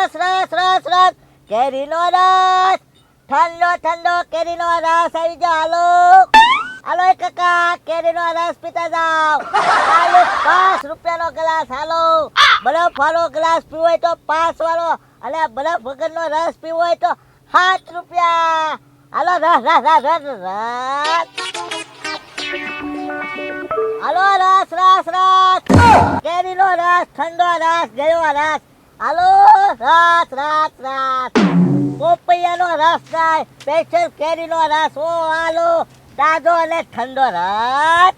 રસ રસ રસ રસ કેરીનો રસ ઠંડો ઠંડો કેરીનો રસ આવી ગયો હાલો હાલો એ કાકા કેરીનો રસ પીતા જાઓ હાલો 5 રૂપિયાનો ગ્લાસ હાલો બરફ વાળો ગ્લાસ પીવો હોય તો 5 વાળો અને બરફ વગરનો રસ પીવો હોય તો 7 રૂપિયા હાલો રસ રસ રસ રસ રસ હાલો રસ રસ રસ કેરીનો રસ ઠંડો રસ ગયો રસ હાલો રસ રસ રસ પોપૈયાનો રસ થાય સ્પેશિયલ કેરીનો રસ ઓ હાલો તાજો અને ઠંડો રસ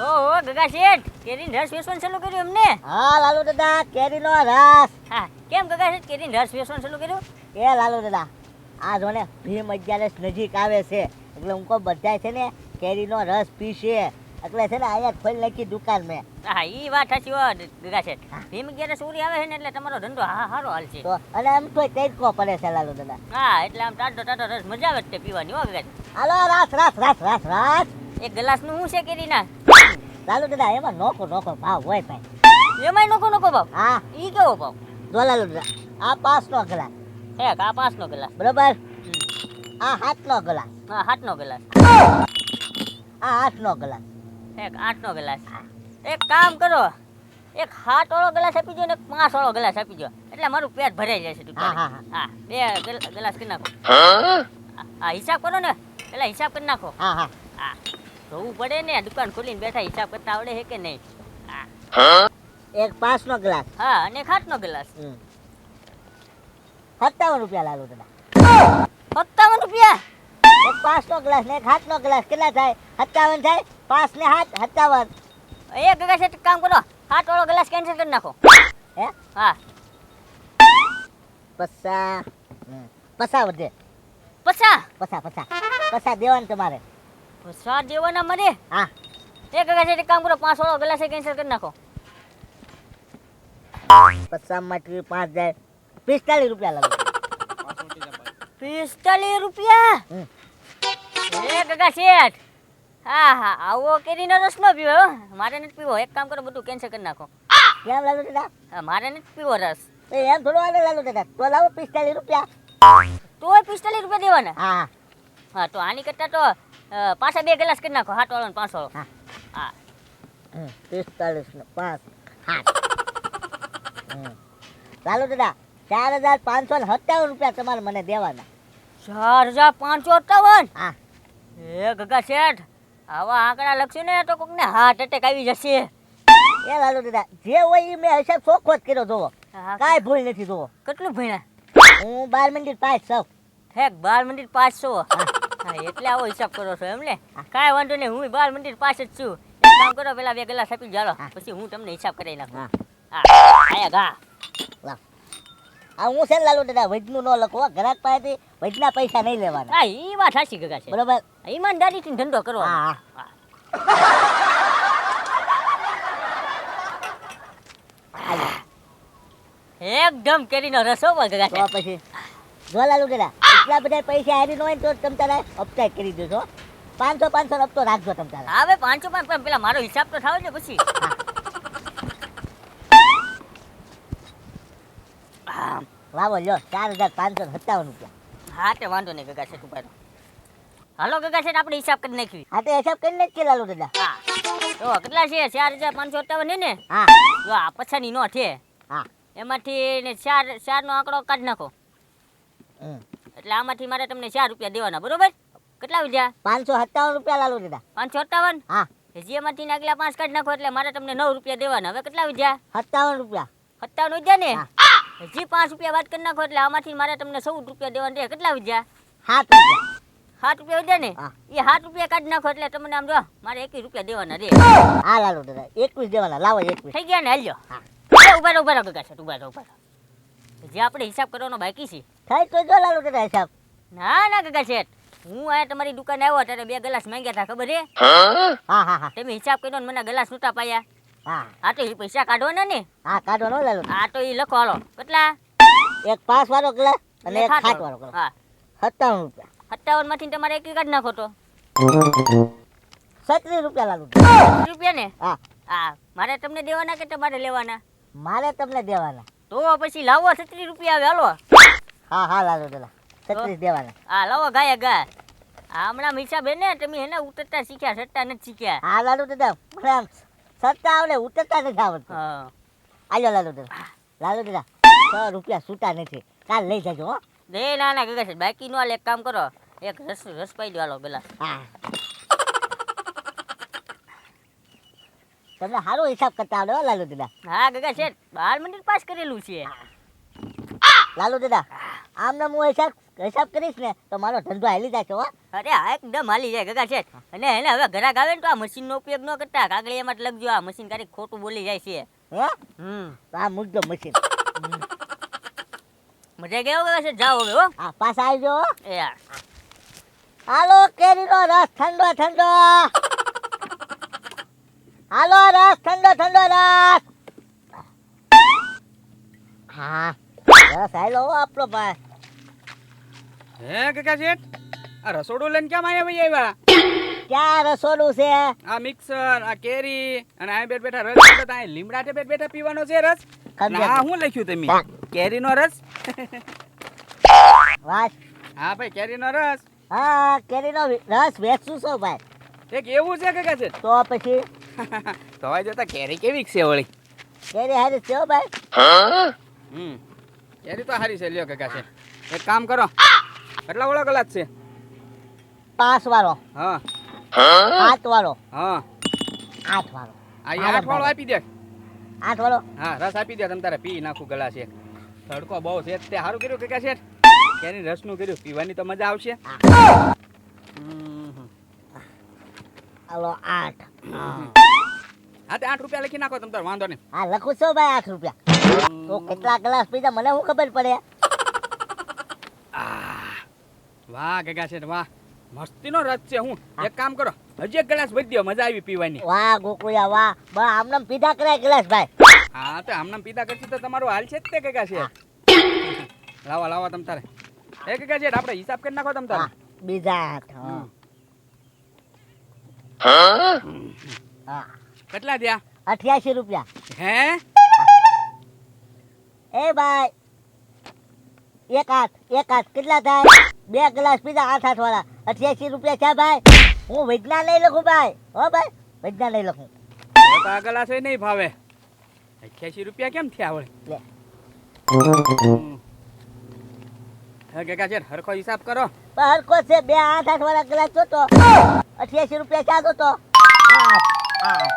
ઓહો ગગા શેઠ કેરીનો રસ વેચવાનું ચાલુ કર્યું એમને? હા લાલુ દાદા કેરીનો રસ હા કેમ ગગા શેઠ કેરીનો રસ વેચવાનું ચાલુ કર્યું? એ લાલુ દાદા આ જો ને ભીમ 11 નજીક આવે છે એટલે હું કહું બધા છે ને કેરીનો રસ પીશે એટલે છે ને અહીંયા ખોલી નાખી દુકાન મેં હા ઈ વાત સાચી હો ગગા શેઠ ભીમ 11 સોરી આવે છે ને એટલે તમારો ધંધો હારો હાલશે તો અને આમ તો તેજકો પડે છે લાલુ દાદા હા એટલે આમ ટાઢો ટાઢો રસ મજા આવે તે પીવાની હો ગગા શેઠ. હાલો રસ રસ રસ રસ રસ એક ગ્લાસ નું શું છે કેરીના? લાલુ દાદા એમાં નોખો નોખો ભાવ હોય ભાઈ એમાંય નોકો નોકો ભાવ? હા ઈ કેવો ભાવ? જો લાલુ દાદા આ 5 નો ગ્લાસ એક આ 5 નો ગ્લાસ બરોબર આ 7 નો ગ્લાસ હા 7 નો ગ્લાસ આ 8 નો ગ્લાસ એક 8 નો ગ્લાસ એક કામ કરો એક 7 વાળો ગ્લાસ આપી દો ને એક 5 વાળો ગ્લાસ આપી દો એટલે મારું પેટ ભરાઈ જશે દુકાને. હા, હા, હા બે ગ્લાસ કરી નાખો હા હિસાબ કરો ને પેલા હિસાબ કરી નાખો હા હા હા જોવું પડે ને દુકાન ખોલીને બેઠા હિસાબ કરતા આવડે છે કે નહીં? હા એક 5 નો ગ્લાસ હા અને 7 નો ગ્લાસ 57 રૂપિયા લાલુ દાદા 57 રૂપિયા એક 5 નો ગ્લાસ ને એક 7 નો ગ્લાસ કેટલા થાય 57 થાય 5 ને 7 57 એક ગગા શેઠ કામ કરો 7 વાળો ગ્લાસ કેન્સલ કરી નાખો હે હા પસા વધે પછા પસા દેવાનું તમારે પછા દેવાના મને હા એક ગગા શેઠ કામ કરો 5 વાળો ગ્લાસ કેન્સલ કરી નાખો પસા માંથી 5 જાય 45 રૂપિયા લાગુ 45 રૂપિયા એ ગગા શેઠ હા હા આવો કેરીનો રસ નો પીવો હો. મારે નથી પીવો એક કામ કરો બધું કેન્સલ કરી નાખો કેમ લાલુ દાદા હા, મારે નથી પીવો રસ એમ થોડું હાલે લાલુ દાદા તો લાવો 45 રૂપિયા તોય 45 રૂપિયા દેવાના હા હા તો આની કરતા તો પાછા 2 ગ્લાસ કરી નાખો 7 વાળો ને 5 વાળો હા. હા 45 ને 5 લાલુ દાદા 4557 રૂપિયા તમારે મને દેવાના 4557 હા એ ગગા શેઠ આવા આંકડા લખશું ને તો કોકને હાર્ટ એટેક આવી જશે એ લાલુ દાદા જે હોય એ મેં હિસાબ ચોખ્ખો જ કર્યો જોવો હા, કાંઈ ભૂલ નથી જોવો કેટલું ભણ્યા? હું 12 મિનિટ પાસ છું ઠેક 12 મિનિટ પાસ છો હા એટલે આવો હિસાબ કરો છો એમ ને કાંઈ વાંધો નહીં હું 12 મિનિટ પાસ જ છું એક કામ કરો પેલા 2 ગ્લાસ આપી જાલો પછી હું તમને હિસાબ કરાવી નાખું હા હા આયા ગા લાવ આ હું છે ને લાલુ દાદા વૈજનું ન લખો ગ્રાહક પાસેથી વૈજના પૈસા નહીં લેવાના હા ઈ વાત સાચી ગગા છે બરોબર ઈમાનદારીથી ધંધો કરવો હા એકદમ કેરીનો રસો ગગા છે તો પછી જો લાલુ દાદા એટલા બધા પૈસા હારી ન હોય ને તો તમ તારે હપ્તા કરી દેજો 500 હપ્તો રાખજો તમ તારે હવે 500 પણ પેલા મારો હિસાબ તો થાવ ને પછી લાવો લ્યો 4557 રૂપિયા હા તે વાંધો નહીં ગગા છે ઉભા રહો. હાલો ગગા છે આપણે હિસાબ કરી નાખવી હા તો હિસાબ કરીને જ કે લાલુ દાદા હા તો કેટલા છે 4557 ને હા જો આ પછાની નો છે હા એમાંથી ને 4 નો આંકડો કાઢી નાખો એટલે આમાંથી મારે તમને 4 રૂપિયા દેવાના બરોબર કેટલા વિદ્યા 557 રૂપિયા લાલુ દાદા 557 હા જેમાંથી આગલા 5 કાઢી નાખો એટલે મારે તમને 9 રૂપિયા દેવાના હવે કેટલા વિદ્યા 57 રૂપિયા 57 વિદ્યા ને હા. હજી 5 રૂપિયા વાત કરી નાખો એટલે આમાંથી મારે તમને 14 રૂપિયા દેવાના રહે કેટલા વિદ્યા 7 રૂપિયા 7 રૂપિયા વિદ્યા ને હા. એ 7 રૂપિયા કાઢી નાખો એટલે તમને આમ જો મારે 21 રૂપિયા દેવાના રે હા લાલુ દાદા 21 દેવાના લાવો 21 થઈ ગયા ને હાલ્યો હા. ઉભા રહો ગગા છે ઉભા રહો જે આપણે હિસાબ કરવાનો બાકી છે થાય તો જો લાલુ દાદા હિસાબ ના ગગા શેઠ હું આ તમારી દુકાને આવ્યો ત્યારે 2 ગ્લાસ માંગ્યા હતા ખબર છે હા હા હા તમે હિસાબ કર્યો ને મને ગ્લાસ નહોતા પાયા હા આ તો એ પૈસા કાઢવાના ને હા કાઢો નો લાલુ આ તો એ લખો હાલો કેટલા એક 5 વાળો ગ્લાસ અને એક 7 વાળો ગ્લાસ હા 57 રૂપિયા 57 માંથી તમારે 1 કાઢી નાખો તો 36 રૂપિયા લાલુ 30 રૂપિયા ને હા હા મારે તમને દેવાના કે તમારે લેવાના મારે તમને દેવાના તો તો પછી લાવો 36 રૂપિયા આવે હાલો. હા હા લાલુ દાદા 36 દેવાના. હા લાવો ગાય ગા. આ હમણાં હિસાબ એને તમે એને ઉતરતા શીખ્યા સટ્ટા નથી શીખ્યા. હા લાલુ દાદા મને આમ સત્તા આવડે ઉતરતા નથી આવડતું. હા આલ્યો લાલુ દાદા. લાલુ દાદા 100 રૂપિયા છૂટા નથી. કાલ લઈ જજો હો. દે ના ગગા છે બાકી નો હાલે. એક કામ કરો એક રસ પાઈ દો હાલો પેલા. હા તમને સારો હિસાબ કરતા આવડે હો લાલુ દાદા. હા ગગા છે બાળ મંદિર પાસ કરેલું છે. લાલુ દાદા આમને હું હિસાબ કરીશ ને તો મારો ધંધો હાલી જશે હો. અરે હા એકદમ હાલી જાય ગગા છે. અને એને હવે ઘરાક આવે ને તો આ મશીનનો ઉપયોગ ન કરતા કાગળિયામાં જ લખજો. આ મશીન તારી ખોટું બોલી જાય છે. હે હમ તો આ મૂકજો મશીન. મજા ગયો ગગા છે જાઓ હવે હો. હા પાછા આવજો હો. એ યાર હાલો કેરીનો રસ ઠંડો ઠંડો. હાલો રસ ઠંડો ઠંડો રસ. હા રસ હાલો હો આપણો ભાઈ. હે કાકા શેઠ આ રસોડું લઈને કેમ આવ્યા? ક્યાં રસોડું છે? આ મિક્સર આ કેરી અને આ બેઠા રસ આ લીમડા બેઠા પીવાનો છે રસ. અને આ શું લખ્યું તમે? કેરીનો રસ. વાત હા ભાઈ કેરીનો રસ. હા કેરીનો રસ વેચું છો ભાઈ. એક એવું છે કાકા શેઠ. તો પછી ધોવાઈ જતા કેરી કેવી છે વળી? કેરી હારી છે હો ભાઈ. કેરી તો સારી છે લ્યો કાકા શેઠ. એક કામ કરો કેટલા વાળો ગ્લાસ છે? 5 વાળો. હા 7 વાળો. હા 8 વાળો. આ 8 વાળો આપી દે. 8 વાળો. હા રસ આપી દે. તમે તારે પી નાખું ગ્લાસ એક. તડકો બહુ છે તે સારું કર્યું કાકા શેઠ. કેરી રસનું કર્યું પીવાની તો મજા આવશે. હાલો 8. હા તે 8 રૂપિયા લખી નાખો તમે તાર વાંધો નહીં. હા લખું છો ભાઈ 8 રૂપિયા. તો કેટલા ગ્લાસ પીધા મને શું ખબર પડે? વાહ કાકા શેઠ વાહ મસ્તીનો રસ છે. હું એક કામ કરો હજી એક ગ્લાસ ભરી દો મજા આવી પીવાની. વાહ ગોકુળિયા વાહ બસ આમને પીધા કરાય ગ્લાસ ભાઈ. હા તો આમનામ પીધા કરશું તો તમારું હાલ છે જ તે કાકા શેઠ. લાવો લાવો તમ તારે. એ કાકા શેઠ આપણે હિસાબ કરી નાખો તમ તારે. હા, બીજા 8. હા કેટલા થયા? 88 રૂપિયા. હે એ ભાઈ એક આઠ કેટલા થાય? 2 ગ્લાસ પીધા 8 વાળા 88 રૂપિયા છે ભાઈ. હું વિજ્ઞાન નહીં લખું ભાઈ. હો ભાઈ વિજ્ઞાન નહીં લખું. હવે તો આ ગ્લાસ નહીં ભાવે. 88 રૂપિયા કેમ થયા વળે? લે. હે કાકા શેઠ હરખો હિસાબ કરો. હરકો છે 2 8 વાળા ગ્લાસ જોતો 88 રૂપિયા ચા જોતો 8.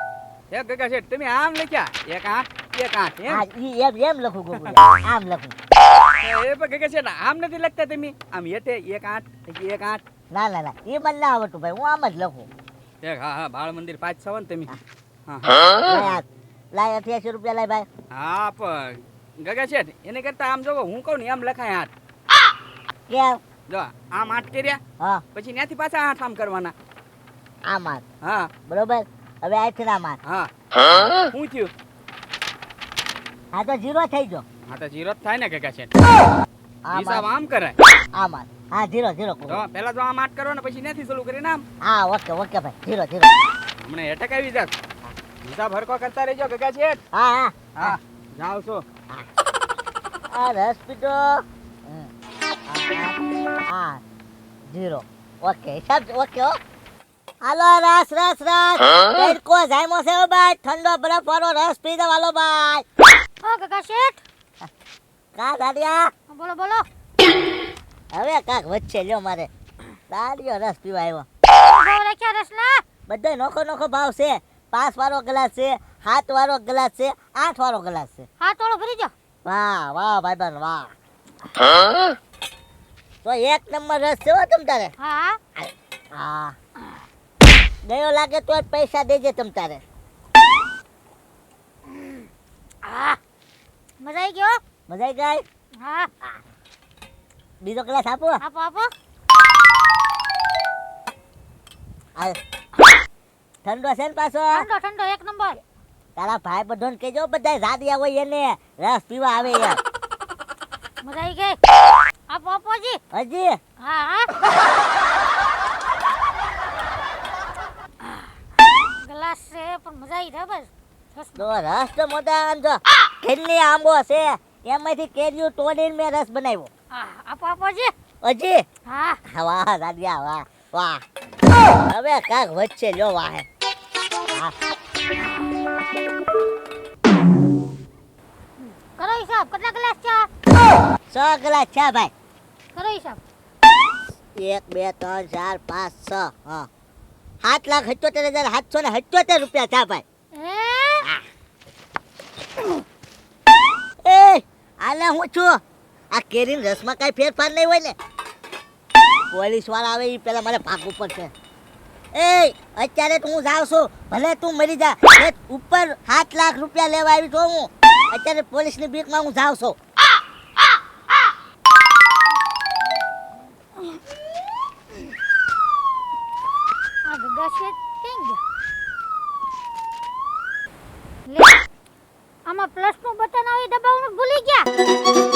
હે કાકા શેઠ તમે આમ લખ્યા એક 8 હા એમ? ઈ એમ લખું ગોકુળિયા. આમ લખું. એ પણ કાકા શેઠ આમ નથી લખતા તમે આમ હેઠે 1 8 ના એ મને ના આવડતું ભાઈ. હું આમ જ લખું. હા હા બાળ મંદિર 5 6 ને તમે. હા લાય 88 રૂપિયા લાય ભાઈ. હા પણ ગગા શેઠ એને કરતા આમ જોવો હું કહું ને એમ લખાય 8. કેમ? જો આમ 8 કર્યા હા પછી ત્યાંથી પાછા 8 આમ કરવાના. આમ 8 હા બરોબર. હવે આથી આમ 8. હા શું થયું? હા તો 0 થઈ ગયો. હા તો 0 જ થાય ને ગગા શેઠ. આમ હિસાબ 8. આમ કરાય. આમ 8. હા 0 જો પહેલા તો આમ 8 કરો ને પછી ત્યાંથી ચાલુ કરીને આમ. હા ઓકે ભાઈ 0. હમણાં હેઠક આવી જાત. હિસાબ હરકો કરતા રહેજો ગગા શેઠ. હા હા જાવ છો. આ રસ પીધો 0. ઓકે હિસાબ ઓકે હો. હાલો રસ તડકો જામ્યો છે હો ભાઈ. ઠંડો બરફ વાળો રસ પી દેવાલો ભાઈ. ઓ કાકા શેઠ કા દાડિયા બોલો બોલો. હવે કાક વચ્ચે લ્યો મારે. દાડિયો રસ પીવા આવ્યો. ભાવ રાખ્યા રસના? બધો નોખો ભાવ છે. 5 વાળો ગ્લાસ છે 7 વાળો ગ્લાસ છે 8 વાળો ગ્લાસ છે. હા તોડો ભરી જાઓ. વાહ ભાઈબંધ વાહ. તો એક નંબર રસ છે હો તમ તારે. હા હા ગયો લાગે તો પૈસા દેજે તમ તારે. મજા આવી ગયો. મજા આવી ગઈ. હા બીજો ગ્લાસ આપો. આપો આપો. આ ઠંડો છે ને પાછો. ઠંડો ઠંડો એક નંબર. તારા ભાઈ બધોને કહેજો બધા જાદિયા હોય એને રસ પીવા આવે યાર. મજા આવી ગઈ. આપો આપો જી. હજી હા હા ગ્લાસ છે પણ મજા આવી જાય બસ. તો રસ તો મોટા આમ જો ઘેરની આંબો છે એમાંથી કેરીઓ તોડીને મેં રસ બનાવ્યો. આપો અપ્પાજી. હજી હા. વાહ દાદિયા વાહ વાહ. હવે કાંક વચ્ચે લ્યો વાહે. હા. કરો હિસાબ કેટલા ગ્લાસ ચા? 6 ગ્લાસ ચા ભાઈ. કરો હિસાબ. 1 2 3 4 5 6 હા 7,78,777 રૂપિયા ચા ભાઈ. હે એ આલે હું છું આ કેરીના રસમાં કાંઈ ફેરફાર નહીં હોય ને. પોલીસ વાળા આવે એ પેલા મારે ભાગવું પડશે. એ અત્યારે તો હું જાઉં છું ભલે તું મરી જા એ ઉપર 7 લાખ રૂપિયા લેવા આવી છું હું. અત્યારે પોલીસની બીકમાં હું જાઉં છું. આ ગગા છે કેમ ગયા? લે આમાં પ્લસ નું બટન આવે દબાવવાનું ભૂલી ગયા.